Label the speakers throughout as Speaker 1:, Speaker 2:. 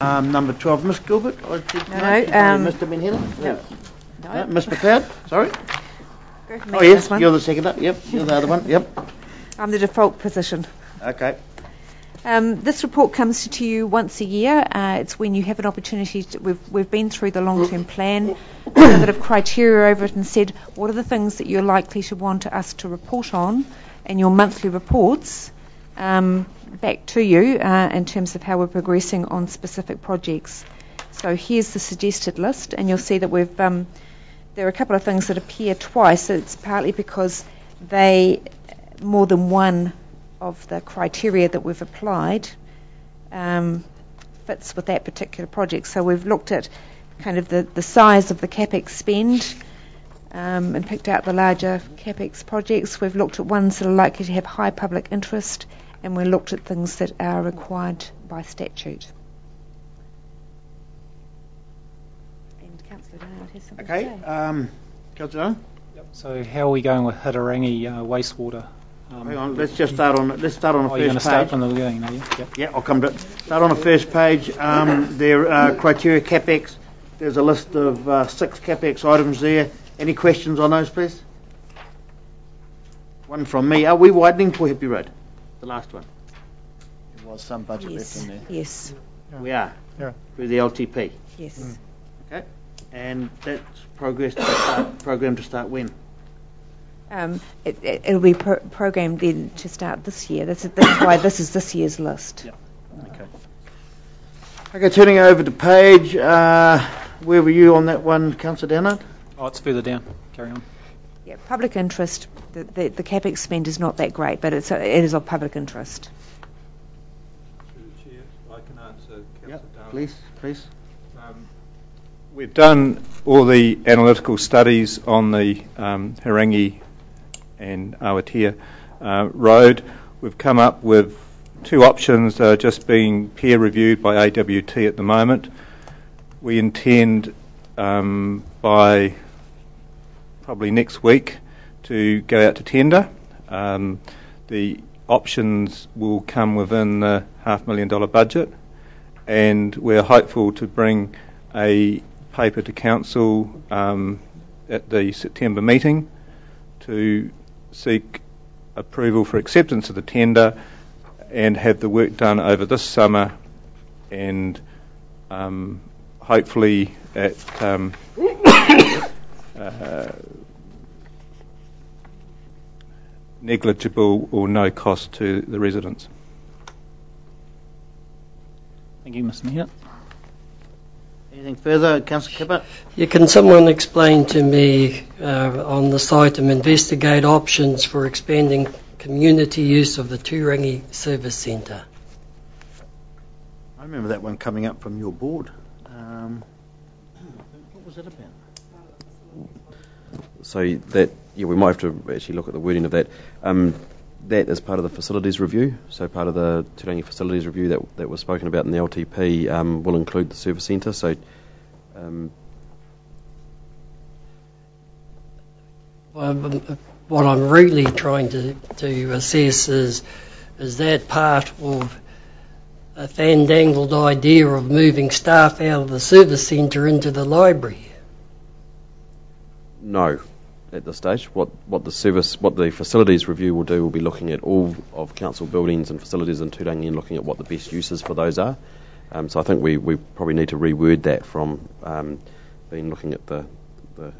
Speaker 1: Number 12, Miss Gilbert.
Speaker 2: No,
Speaker 1: Mr. Benhela?
Speaker 2: No.
Speaker 1: Miss McLeod? Sorry.
Speaker 2: Go for me
Speaker 1: Oh, yes,
Speaker 2: this one.
Speaker 1: you're the second up. Yep, you're the other one. Yep.
Speaker 2: I'm the default position.
Speaker 1: Okay.
Speaker 2: This report comes to you once a year. It's when you have an opportunity we've been through the long-term plan, a bit of criteria over it, and said what are the things that you're likely to want us to report on in your monthly reports back to you in terms of how we're progressing on specific projects. So here's the suggested list, and you'll see that we've there are a couple of things that appear twice. It's partly because more than one of the criteria that we've applied fits with that particular project. So we've looked at kind of the size of the CapEx spend and picked out the larger CapEx projects. We've looked at ones that are likely to have high public interest, and we looked at things that are required by statute. And Councillor Donald has something to say.
Speaker 1: Councillor Donald?
Speaker 3: Yep. So how are we going with Hitarangi wastewater?
Speaker 1: Hang on, let's start on the first page.
Speaker 3: You're going to start from the beginning, are you? Yep.
Speaker 1: Yeah, I'll come to it. Start on the first page. There are criteria CapEx. There's a list of 6 CapEx items there. Any questions on those, please? One from me. Are we widening Poihipi Road? The last one.
Speaker 4: There was some budget left in there.
Speaker 2: Yes.
Speaker 1: We are.
Speaker 4: Yeah.
Speaker 1: Through the LTP.
Speaker 2: Yes.
Speaker 1: Okay. And that's programmed to start when?
Speaker 2: It'll be programmed then to start this year. That's why this is this year's list.
Speaker 1: Yep. Okay, turning over the page. Where were you on that one, Councillor Downard?
Speaker 3: Oh, it's further down. Carry on.
Speaker 2: Yeah, public interest. The CapEx spend is not that great, but it is of public interest.
Speaker 5: Through the Chair, I can answer Councillor Downard.
Speaker 1: Please.
Speaker 5: We've done all the analytical studies on the Hitarangi and Awatea road. We've come up with 2 options that are just being peer reviewed by AWT at the moment. We intend by probably next week to go out to tender. The options will come within the $500,000 budget, and we're hopeful to bring a paper to council at the September meeting to seek approval for acceptance of the tender and have the work done over this summer, and hopefully at negligible or no cost to the residents.
Speaker 3: Thank you, Mr. Mayor.
Speaker 1: Anything further, Councillor Kipper?
Speaker 6: Yeah, can someone explain to me on this item, investigate options for expanding community use of the Turangi Service Centre?
Speaker 1: I remember that one coming up from your board. What was that about?
Speaker 7: So that, yeah, we might have to actually look at the wording of that. That is part of the facilities review. So part of the Turangi facilities review that was spoken about in the LTP will include the service centre. So
Speaker 6: what I'm really trying to assess is that part of a fandangled idea of moving staff out of the service centre into the library?
Speaker 7: No. At this stage, what the facilities review will do will be looking at all of council buildings and facilities in Turangi and looking at what the best uses for those are. So I think we probably need to reword that from being looking at the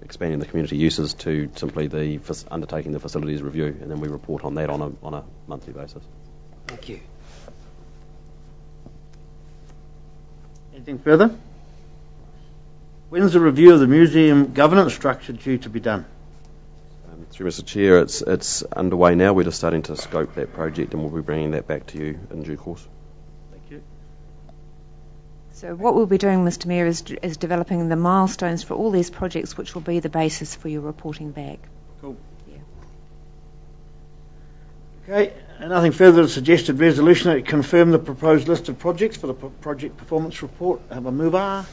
Speaker 7: expanding the community uses to simply the undertaking the facilities review, and then we report on that on a monthly basis.
Speaker 6: Thank you.
Speaker 1: Anything further? When's the review of the museum governance structure due to be done?
Speaker 7: Through Mr. Chair, it's underway now. We're just starting to scope that project, and we'll be bringing that back to you in due course.
Speaker 1: Thank you.
Speaker 2: So what we'll be doing, Mr. Mayor, is developing the milestones for all these projects, which will be the basis for your reporting back.
Speaker 1: Cool.
Speaker 2: Yeah.
Speaker 1: Okay, nothing further. The suggested resolution that confirm the proposed list of projects for the project performance report. Have a mover.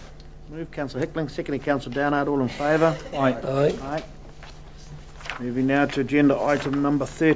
Speaker 1: Move, Councillor Hickling. Secondly, Councillor Downard. All in favour?
Speaker 3: Aye.
Speaker 6: Aye.
Speaker 1: Aye. Moving now to agenda item number 13.